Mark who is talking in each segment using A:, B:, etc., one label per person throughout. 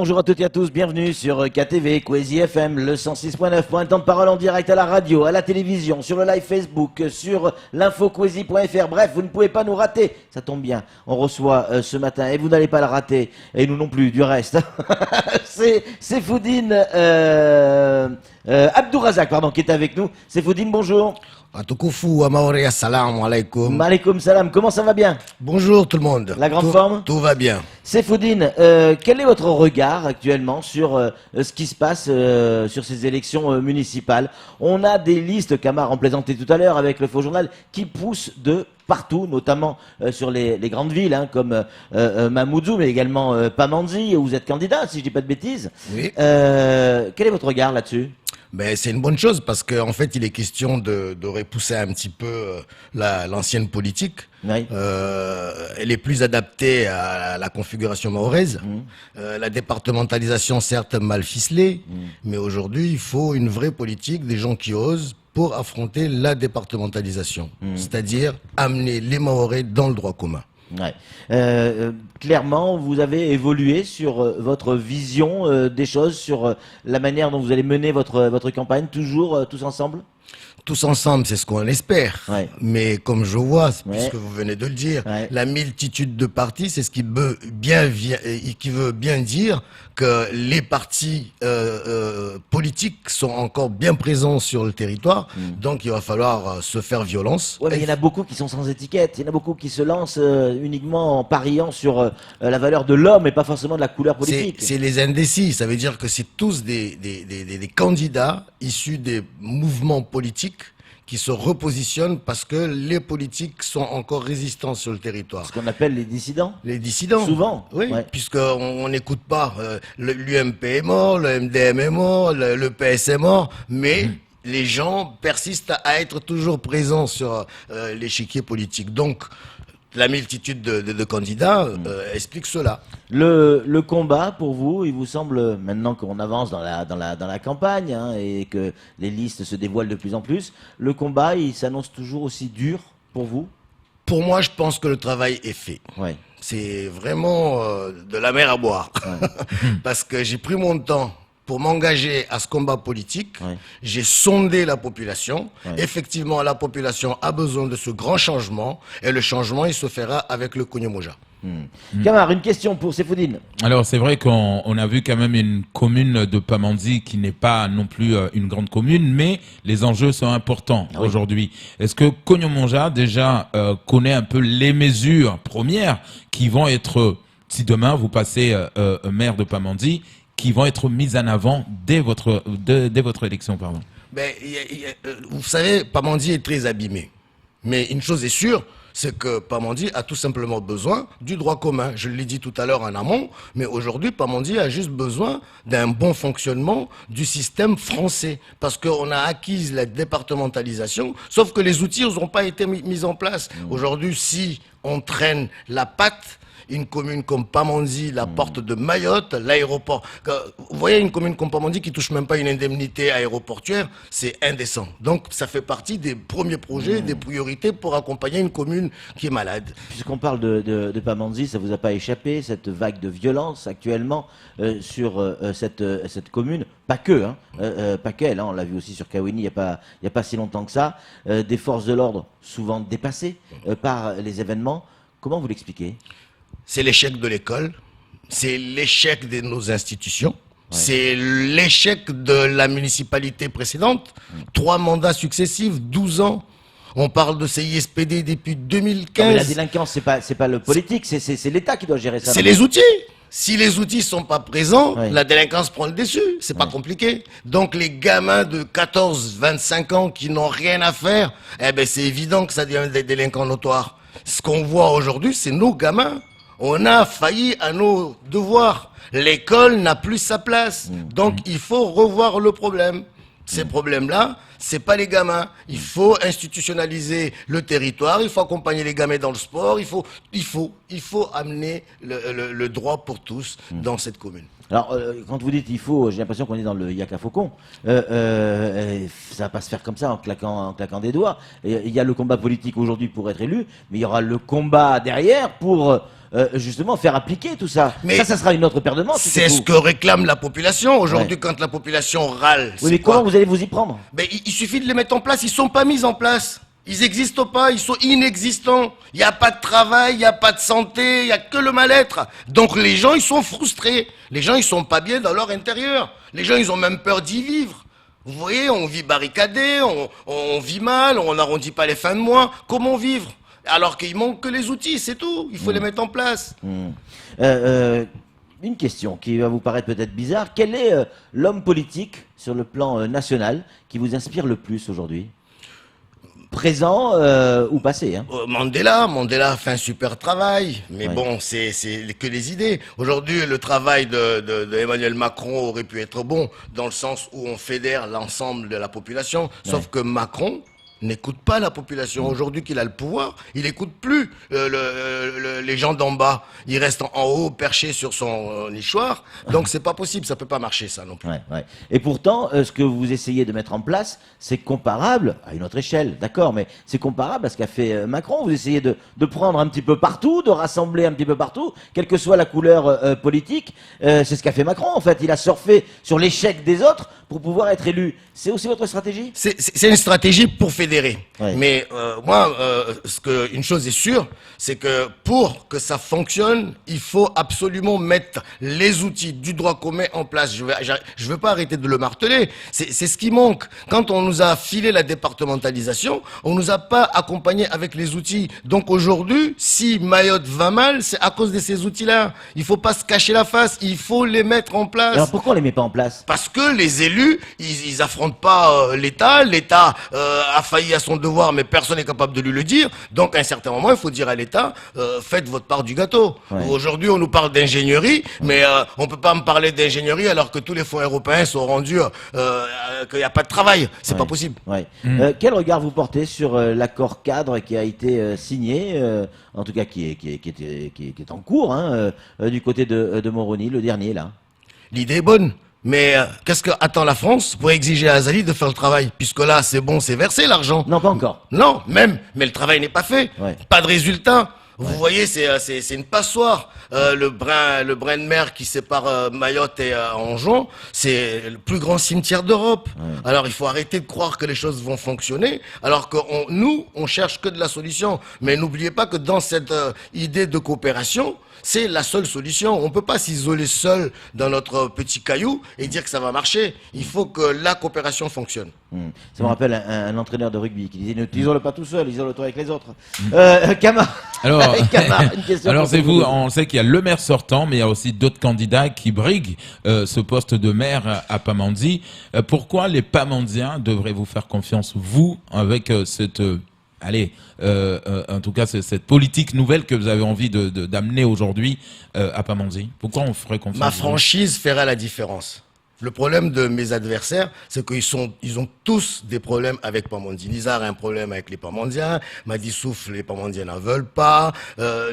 A: bonjour à toutes et à tous, bienvenue sur KTV, Kwezi FM, le 106.9, pour un temps de parole en direct à la radio, à la télévision, sur le live Facebook, sur l'infokwezi.fr, bref, vous ne pouvez pas nous rater, ça tombe bien, on reçoit ce matin, et vous n'allez pas le rater, et nous non plus, du reste, c'est Foudine Abdourazak, pardon, qui est avec nous. C'est Foudine, bonjour.
B: Atukufu, Amaore, assalamu alaikum.
A: Malikum salam, comment ça va bien?
B: Bonjour tout le monde.
A: La grande forme?
B: Tout va bien.
A: C'est Foudine, quel est votre regard actuellement sur ce qui se passe sur ces élections municipales? On a des listes, Kamar en plaisantait tout à l'heure avec le Faux Journal, qui poussent de partout, notamment sur les grandes villes, hein, comme Mamoudzou, mais également Pamandzi, où vous êtes candidat, si je dis pas de bêtises.
B: Oui.
A: Quel est votre regard là-dessus?
B: Ben, c'est une bonne chose parce qu'en fait, il est question de repousser un petit peu l'ancienne politique.
A: Oui.
B: Elle est plus adaptée à la configuration mahoraise. La départementalisation, certes, mal ficelée, mais aujourd'hui, il faut une vraie politique, des gens qui osent pour affronter la départementalisation. C'est-à-dire amener les Mahorais dans le droit commun.
A: Ouais. Clairement, vous avez évolué sur votre vision des choses, sur la manière dont vous allez mener votre campagne, toujours tous ensemble?
B: Tous ensemble, c'est ce qu'on espère.
A: Ouais.
B: Mais comme je vois,
A: Ouais.
B: puisque vous venez de le dire,
A: Ouais.
B: la multitude de partis, c'est ce qui veut bien dire que les partis politiques sont encore bien présents sur le territoire. Donc il va falloir se faire violence.
A: Ouais, mais il y en a beaucoup qui sont sans étiquette. Il y en a beaucoup qui se lancent uniquement en pariant sur la valeur de l'homme et pas forcément de la couleur politique.
B: C'est les indécis. Ça veut dire que c'est tous des candidats issus des mouvements politiques qui se repositionnent parce que les politiques sont encore résistants sur le territoire.
A: Ce qu'on appelle les dissidents.
B: Les dissidents.
A: Souvent.
B: Oui,
A: Ouais.
B: puisqu'on n'écoute pas. L'UMP est mort, le MDM est mort, le PS est mort, mais les gens persistent à être toujours présents sur l'échiquier politique. Donc, la multitude de candidats explique cela.
A: Le combat, pour vous, il vous semble, maintenant qu'on avance dans la campagne hein, et que les listes se dévoilent de plus en plus, le combat, il s'annonce toujours aussi dur pour vous?
B: Pour moi, je pense que le travail est fait.
A: Ouais.
B: C'est vraiment de la mer à boire. Parce que j'ai pris mon temps pour m'engager à ce combat politique.
A: Ouais.
B: J'ai sondé la population.
A: Ouais.
B: Effectivement, la population a besoin de ce grand changement. Et le changement, il se fera avec le Konyomoja.
A: Kamar, une question pour Sefoudine.
C: Alors c'est vrai qu'on a vu quand même une commune de Pamandzi qui n'est pas non plus une grande commune, mais les enjeux sont importants aujourd'hui. Est-ce que Konyomonja déjà connaît un peu les mesures premières qui vont être, si demain vous passez maire de Pamandzi, qui vont être mises en avant dès votre élection, pardon?
B: Ben, vous savez, Pamandzi est très abîmé. Mais une chose est sûre, c'est que Pamandzi a tout simplement besoin du droit commun. Je l'ai dit tout à l'heure en amont, mais aujourd'hui, Pamandzi a juste besoin d'un bon fonctionnement du système français. Parce qu'on a acquis la départementalisation, sauf que les outils n'ont pas été mis en place. Aujourd'hui, si on traîne la patte, une commune comme Pamandzi, la porte de Mayotte, l'aéroport. Vous voyez, une commune comme Pamandzi qui touche même pas une indemnité aéroportuaire, c'est indécent. Donc, ça fait partie des premiers projets, des priorités pour accompagner une commune qui est malade.
A: Puisqu'on parle de Pamandzi, ça vous a pas échappé, cette vague de violence actuellement sur cette commune? Pas que, hein, pas qu'elle, hein, on l'a vu aussi sur Kawini il y a pas si longtemps que ça. Des forces de l'ordre souvent dépassées par les événements. Comment vous l'expliquez?
B: C'est l'échec de l'école, c'est l'échec de nos institutions, c'est l'échec de la municipalité précédente. 3 mandats successifs, 12 ans. On parle de CISPD depuis 2015.
A: Non, mais la délinquance, c'est pas le politique, c'est l'État qui doit gérer ça.
B: C'est les outils. Si les outils sont pas présents,
A: Ouais.
B: la délinquance prend le dessus. C'est pas compliqué. Donc les gamins de 14, 25 ans qui n'ont rien à faire, eh ben c'est évident que ça devient des délinquants notoires. Ce qu'on voit aujourd'hui, c'est nos gamins. On a failli à nos devoirs. L'école n'a plus sa place. Donc il faut revoir le problème. Ces problèmes-là, c'est pas les gamins. Il faut institutionnaliser le territoire, il faut accompagner les gamins dans le sport, il faut amener le droit pour tous dans cette commune.
A: Alors, quand vous dites il faut, j'ai l'impression qu'on est dans le Yaka Faucon. Ça va pas se faire comme ça en claquant des doigts. Il y a le combat politique aujourd'hui pour être élu, mais il y aura le combat derrière pour justement faire appliquer tout ça.
B: Mais
A: ça sera une autre paire de manches.
B: c'est ce que réclame la population. Aujourd'hui, quand la population râle,
A: Oui, mais comment vous allez vous y prendre?
B: Ben, il suffit de les mettre en place. Ils sont pas mis en place. Ils n'existent pas, ils sont inexistants. Il n'y a pas de travail, il n'y a pas de santé, il n'y a que le mal-être. Donc les gens, ils sont frustrés. Les gens, ils sont pas bien dans leur intérieur. Les gens, ils ont même peur d'y vivre. Vous voyez, on vit barricadé, on vit mal, on n'arrondit pas les fins de mois. Comment vivre? Alors qu'il manque que les outils, c'est tout. Il faut les mettre en place.
A: Une question qui va vous paraître peut-être bizarre. Quel est l'homme politique sur le plan national qui vous inspire le plus aujourd'hui? Présent ou passé, hein?
B: Mandela a fait un super travail, mais bon, c'est que les idées. Aujourd'hui, le travail de Emmanuel Macron aurait pu être bon, dans le sens où on fédère l'ensemble de la population, sauf que Macron n'écoute pas la population. Aujourd'hui qu'il a le pouvoir, il n'écoute plus les gens d'en bas. Il reste en haut, perché sur son nichoir. Donc c'est pas possible, ça peut pas marcher ça non plus.
A: Et pourtant, ce que vous essayez de mettre en place, c'est comparable à une autre échelle, d'accord, mais c'est comparable à ce qu'a fait Macron. Vous essayez de prendre un petit peu partout, de rassembler un petit peu partout, quelle que soit la couleur politique. C'est ce qu'a fait Macron en fait. Il a surfé sur l'échec des autres pour pouvoir être élu. C'est aussi votre stratégie?
B: C'est une stratégie pour fédérer. Mais une chose est sûre, c'est que pour que ça fonctionne, il faut absolument mettre les outils du droit commun en place. Je veux pas arrêter de le marteler. C'est ce qui manque. Quand on nous a filé la départementalisation, on nous a pas accompagné avec les outils. Donc aujourd'hui, si Mayotte va mal, c'est à cause de ces outils-là. Il faut pas se cacher la face. Il faut les mettre en place.
A: Alors pourquoi on les met pas en place?
B: Parce que les élus, ils affrontent pas l'État. L'État a failli à son devoir, mais personne n'est capable de lui le dire. Donc, à un certain moment, il faut dire à l'État, faites votre part du gâteau. Aujourd'hui, on nous parle d'ingénierie, mais on peut pas me parler d'ingénierie alors que tous les fonds européens sont rendus qu'il n'y a pas de travail. C'est pas possible.
A: Quel regard vous portez sur l'accord cadre qui a été signé, en tout cas qui est en cours, hein, du côté de Moroni, le dernier là?
B: L'idée est bonne. Mais qu'est-ce que attend la France pour exiger à Azali de faire le travail? Puisque là, c'est bon, c'est versé l'argent.
A: Non, pas encore.
B: Non, même. Mais le travail n'est pas fait. Pas de résultat. Vous voyez, c'est une passoire. Le brin de mer qui sépare Mayotte et Anjouan, c'est le plus grand cimetière d'Europe. Alors, il faut arrêter de croire que les choses vont fonctionner, alors que nous, on cherche que de la solution. Mais n'oubliez pas que dans cette idée de coopération, c'est la seule solution. On peut pas s'isoler seul dans notre petit caillou et dire que ça va marcher. Il faut que la coopération fonctionne.
A: Ça me rappelle un entraîneur de rugby qui disait ne t'isole pas tout seul, isole-toi avec les autres. Camar.
C: Alors,
A: une question
C: alors
A: pour
C: c'est vous,
A: deux.
C: on sait qu'il y a le maire sortant, mais il y a aussi d'autres candidats qui briguent ce poste de maire à Pamandzi. Pourquoi les Pamandiens devraient vous faire confiance, vous, avec cette... en tout cas, c'est cette politique nouvelle que vous avez envie d'amener aujourd'hui à Pamandzi. Pourquoi on ferait confiance?
B: Ma franchise fera la différence. Le problème de mes adversaires, c'est qu'ils ont tous des problèmes avec Pamandzi. Nizar a un problème avec les Pamandiens. Madi Souf, les Pamandiens n'en veulent pas.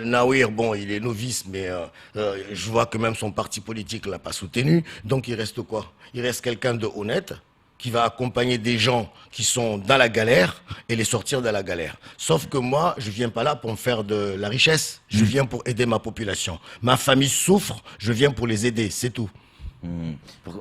B: Nawir, bon, il est novice, mais je vois que même son parti politique l'a pas soutenu. Donc il reste quoi? Il reste quelqu'un de honnête qui va accompagner des gens qui sont dans la galère et les sortir de la galère. Sauf que moi, je viens pas là pour me faire de la richesse. Je viens pour aider ma population. Ma famille souffre, je viens pour les aider, c'est tout.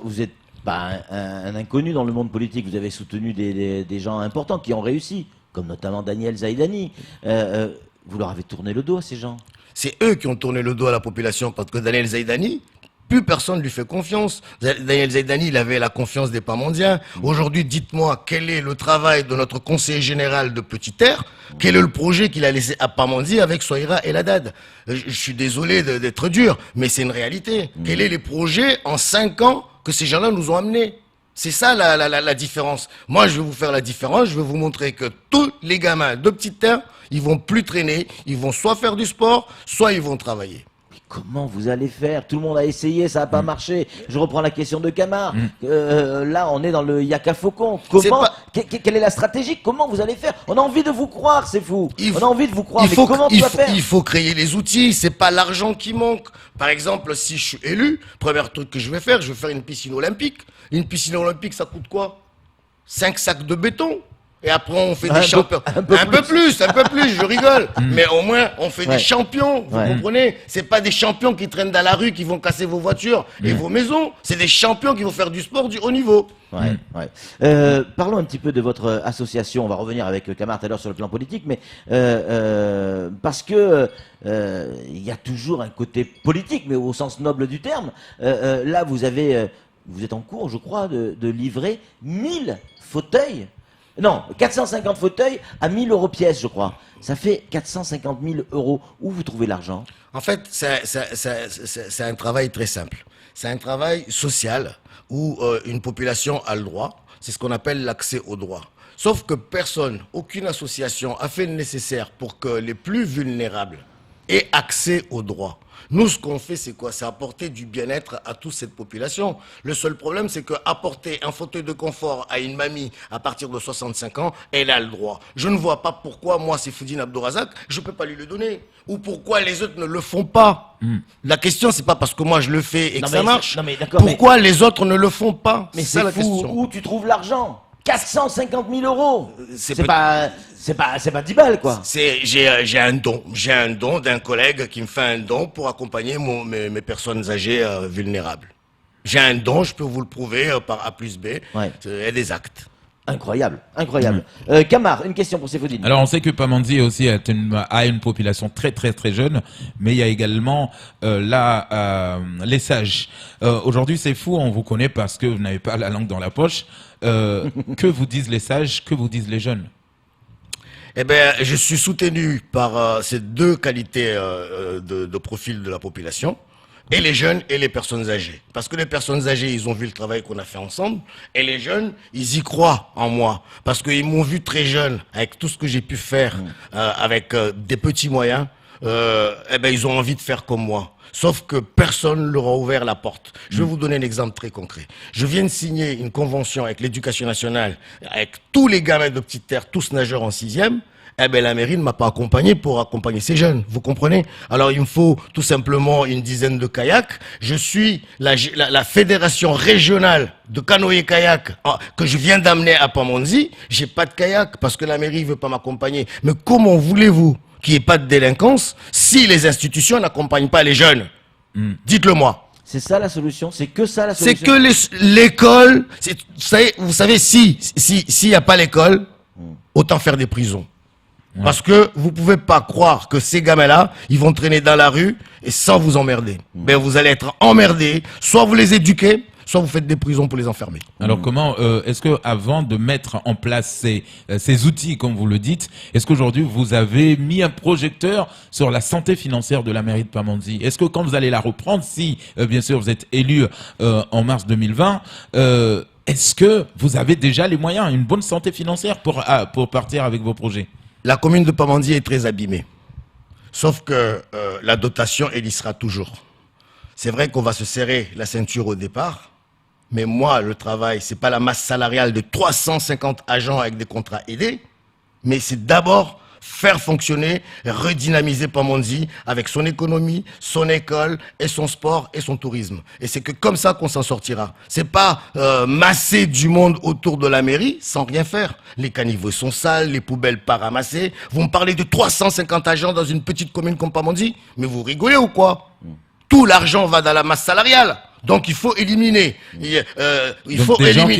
A: Vous êtes pas un inconnu dans le monde politique. Vous avez soutenu des gens importants qui ont réussi, comme notamment Daniel Zaidani. Vous leur avez tourné le dos à ces gens.
B: C'est eux qui ont tourné le dos à la population, parce que Daniel Zaidani, plus personne ne lui fait confiance. Daniel Zaidani, il avait la confiance des Pamandiens. Aujourd'hui, dites-moi, quel est le travail de notre conseiller général de Petite-Terre? Quel est le projet qu'il a laissé à Pamandzi avec Soïra et Ladad? Je suis désolé d'être dur, mais c'est une réalité. Quels sont les projets en 5 ans que ces gens-là nous ont amenés? C'est ça la différence. Moi, je vais vous faire la différence. Je vais vous montrer que tous les gamins de Petite-Terre, ils vont plus traîner. Ils vont soit faire du sport, soit ils vont travailler.
A: Comment vous allez faire? Tout le monde a essayé, ça n'a pas marché. Je reprends la question de Camar. Là, on est dans le Yaka Faucon. Comment quelle est la stratégie? Comment vous allez faire? On a envie de vous croire, c'est fou. On a envie de vous croire, mais comment tu vas faire?
B: Il faut créer les outils, c'est pas l'argent qui manque. Par exemple, si je suis élu, premier truc que je vais faire une piscine olympique. Une piscine olympique, ça coûte quoi? 5 sacs de béton. Et après, on fait des champions. Un peu plus, je rigole. Mais au moins, on fait des champions. Vous comprenez? C'est pas des champions qui traînent dans la rue, qui vont casser vos voitures et vos maisons. C'est des champions qui vont faire du sport du haut niveau.
A: Parlons un petit peu de votre association. On va revenir avec Camar tout à l'heure sur le plan politique, mais parce que il y a toujours un côté politique, mais au sens noble du terme. Là, vous êtes en cours, je crois, de livrer 1000 fauteuils. Non, 450 fauteuils à 1000 euros pièce, je crois. Ça fait 450 000 euros. Où vous trouvez l'argent?
B: En fait, c'est un travail très simple. C'est un travail social où une population a le droit. C'est ce qu'on appelle l'accès au droit. Sauf que personne, aucune association a fait le nécessaire pour que les plus vulnérables aient accès au droit. Nous, ce qu'on fait, c'est quoi? C'est apporter du bien-être à toute cette population. Le seul problème, c'est qu'apporter un fauteuil de confort à une mamie à partir de 65 ans, elle a le droit. Je ne vois pas pourquoi, moi, c'est Foudine Abdourazak, je ne peux pas lui le donner. Ou pourquoi les autres ne le font pas. La question, c'est pas parce que moi, je le fais et que ça marche. Pourquoi les autres ne le font pas?
A: Mais c'est la question. Où tu trouves l'argent? 450 000 euros. C'est pas 10 balles, quoi.
B: J'ai un don d'un collègue qui me fait un don pour accompagner mes personnes âgées vulnérables. J'ai un don, je peux vous le prouver par A plus B. Et des actes.
A: Incroyable. Camar, une question pour Seyfoudine.
C: Alors, on sait que Pamandzi aussi a une population très très très jeune, mais il y a également les sages. Aujourd'hui, c'est fou, on vous connaît parce que vous n'avez pas la langue dans la poche. Que vous disent les sages, que vous disent les jeunes?
B: Eh bien, je suis soutenu par ces deux qualités de profil de la population. Et les jeunes et les personnes âgées. Parce que les personnes âgées, ils ont vu le travail qu'on a fait ensemble. Et les jeunes, ils y croient en moi. Parce qu'ils m'ont vu très jeune, avec tout ce que j'ai pu faire, avec des petits moyens. Eh ben, ils ont envie de faire comme moi. Sauf que personne leur a ouvert la porte. Je vais vous donner un exemple très concret. Je viens de signer une convention avec l'Éducation nationale, avec tous les gamins de Petite Terre, tous nageurs en 6e. Eh ben, la mairie ne m'a pas accompagné pour accompagner ces jeunes. Vous comprenez? Alors, il me faut tout simplement une dizaine de kayaks. Je suis la fédération régionale de canoë-kayak que je viens d'amener à Pamandzi. J'ai pas de kayak parce que la mairie veut pas m'accompagner. Mais comment voulez-vous qu'il n'y ait pas de délinquance si les institutions n'accompagnent pas les jeunes? Dites-le moi.
A: C'est ça la solution? C'est que ça la solution?
B: C'est que l'école, vous savez, s'il n'y a pas l'école, autant faire des prisons. Parce que vous pouvez pas croire que ces gamins-là, ils vont traîner dans la rue et sans vous emmerder. Ben, vous allez être emmerdés, soit vous les éduquez, soit vous faites des prisons pour les enfermer.
C: Alors comment, est-ce que avant de mettre en place ces outils, comme vous le dites, est-ce qu'aujourd'hui vous avez mis un projecteur sur la santé financière de la mairie de Pamandzi? Est-ce que quand vous allez la reprendre, si bien sûr vous êtes élu en mars 2020, est-ce que vous avez déjà les moyens, une bonne santé financière pour partir avec vos projets?
B: La commune de Pamandzi est très abîmée. Sauf que la dotation, elle y sera toujours. C'est vrai qu'on va se serrer la ceinture au départ, mais moi, le travail, c'est pas la masse salariale de 350 agents avec des contrats aidés, mais c'est d'abord faire fonctionner, redynamiser Pamandzi avec son économie, son école et son sport et son tourisme. Et c'est que comme ça qu'on s'en sortira. C'est pas masser du monde autour de la mairie sans rien faire. Les caniveaux sont sales, les poubelles pas ramassées. Vous me parlez de 350 agents dans une petite commune comme Pamandzi? Mais vous rigolez ou quoi? Tout l'argent va dans la masse salariale. Donc il faut éliminer.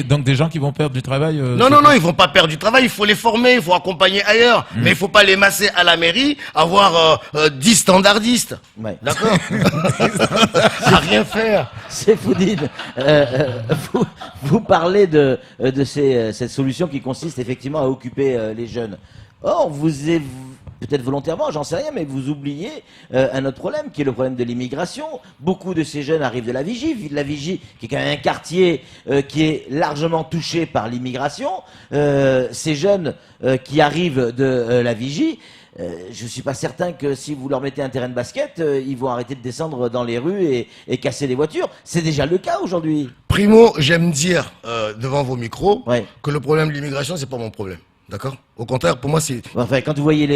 C: Donc des gens qui vont perdre du travail.
B: Non, ils vont pas perdre du travail. Il faut les former, il faut accompagner ailleurs. Mais il faut pas les masser à la mairie, avoir 10 standardistes. D'accord. À rien faire.
A: Seyfoudine, vous parlez de cette solution qui consiste effectivement à occuper les jeunes. Or, peut-être volontairement, j'en sais rien, mais vous oubliez un autre problème, qui est le problème de l'immigration. Beaucoup de ces jeunes arrivent de la Vigie, qui est quand même un quartier qui est largement touché par l'immigration. Ces jeunes qui arrivent de la Vigie, je suis pas certain que si vous leur mettez un terrain de basket, ils vont arrêter de descendre dans les rues et casser des voitures. C'est déjà le cas aujourd'hui.
B: Primo, j'aime dire devant vos micros
A: Ouais.
B: que le problème de l'immigration, c'est pas mon problème. D'accord? Au contraire, pour moi, c'est
A: Enfin, quand vous voyez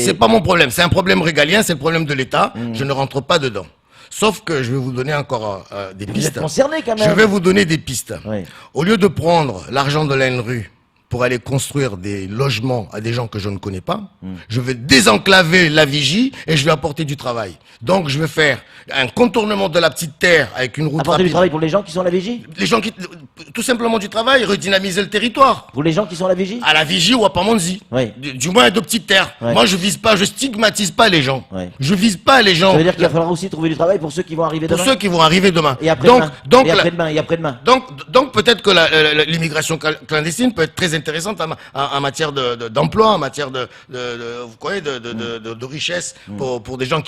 B: c'est pas mon problème. C'est un problème régalien, c'est le problème de l'État. Je ne rentre pas dedans. Sauf que je vais vous donner encore des
A: Vous
B: pistes.
A: êtes concerné quand même.
B: Je vais vous donner des pistes.
A: Oui.
B: Au lieu de prendre l'argent de l'ANRU pour aller construire des logements à des gens que je ne connais pas, je vais désenclaver la vigie et je vais apporter du travail. Donc je vais faire un contournement de la petite terre avec une route
A: Apporter du
B: rapide.
A: travail pour les gens qui sont à la vigie.
B: Les gens qui, tout simplement du travail, redynamiser le territoire.
A: Pour les gens qui sont à la vigie.
B: À la vigie ou à Pamonzi.
A: Oui.
B: Du moins de petites terres.
A: Ouais.
B: Moi je vise pas, je stigmatise pas les gens.
A: Ouais.
B: Je vise pas les gens.
A: Ça veut dire qu'il va falloir aussi trouver du travail pour ceux qui vont arriver
B: Pour
A: demain.
B: ceux qui vont arriver demain.
A: Et après-demain.
B: donc,
A: et
B: la-
A: après-demain. Et après-demain.
B: donc peut-être que l'immigration clandestine peut être très intéressante en matière d'emploi, en matière vous croyez, de richesse pour des gens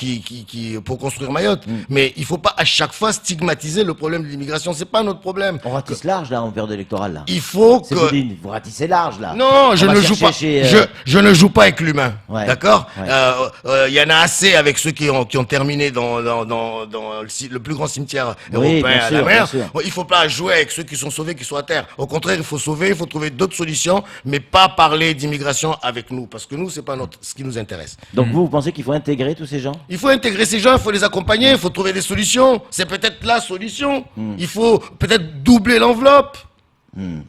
B: pour construire Mayotte. Mais il faut pas à chaque fois stigmatiser le problème de l'immigration. C'est pas notre problème.
A: On ratisse large là en période électorale là.
B: Il faut
A: C'est
B: que
A: Boudine, vous ratissez large là.
B: non, je
A: On va
B: ne joue
A: chercher
B: pas.
A: chez,
B: Je ne joue pas avec l'humain,
A: Ouais.
B: d'accord.
A: Ouais.
B: Il y en a assez avec ceux qui ont terminé dans le plus grand cimetière
A: Oui,
B: européen
A: bien
B: à
A: sûr,
B: la mer.
A: bien sûr.
B: Il faut pas jouer avec ceux qui sont sauvés, qui sont à terre. Au contraire, il faut sauver, il faut trouver d'autres solutions, mais pas parler d'immigration avec nous, parce que nous, c'est pas ce qui nous intéresse.
A: Donc vous pensez qu'il faut intégrer tous ces gens?
B: Il faut intégrer ces gens, il faut les accompagner, il faut trouver des solutions. C'est peut-être la solution. Il faut peut-être doubler l'enveloppe.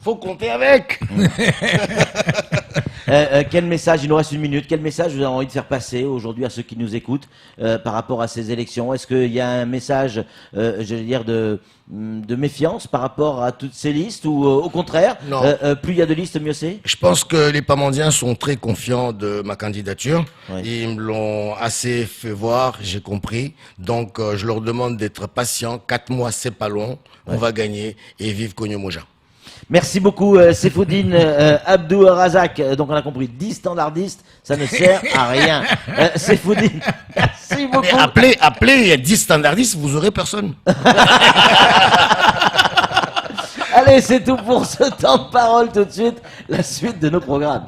B: Faut compter avec.
A: Quel message, il nous reste une minute, quel message vous avez envie de faire passer aujourd'hui à ceux qui nous écoutent par rapport à ces élections? Est-ce qu'il y a un message, je veux dire, de méfiance par rapport à toutes ces listes ou au contraire,
B: Non.
A: plus il y a de listes, mieux c'est?
B: Je pense que les Pamandiens sont très confiants de ma candidature.
A: Ouais.
B: Ils me l'ont assez fait voir, j'ai compris. Donc, je leur demande d'être patients. 4 mois, c'est pas long. On va gagner et vive Kogno-Moja.
A: Merci beaucoup, Seyfoudine Abdou Razak. Donc on a compris, 10 standardistes, ça ne sert à rien. Seyfoudine, merci beaucoup.
B: Mais appelez, il y a 10 standardistes, vous aurez personne.
A: Allez, c'est tout pour ce temps de parole. Tout de suite, la suite de nos programmes.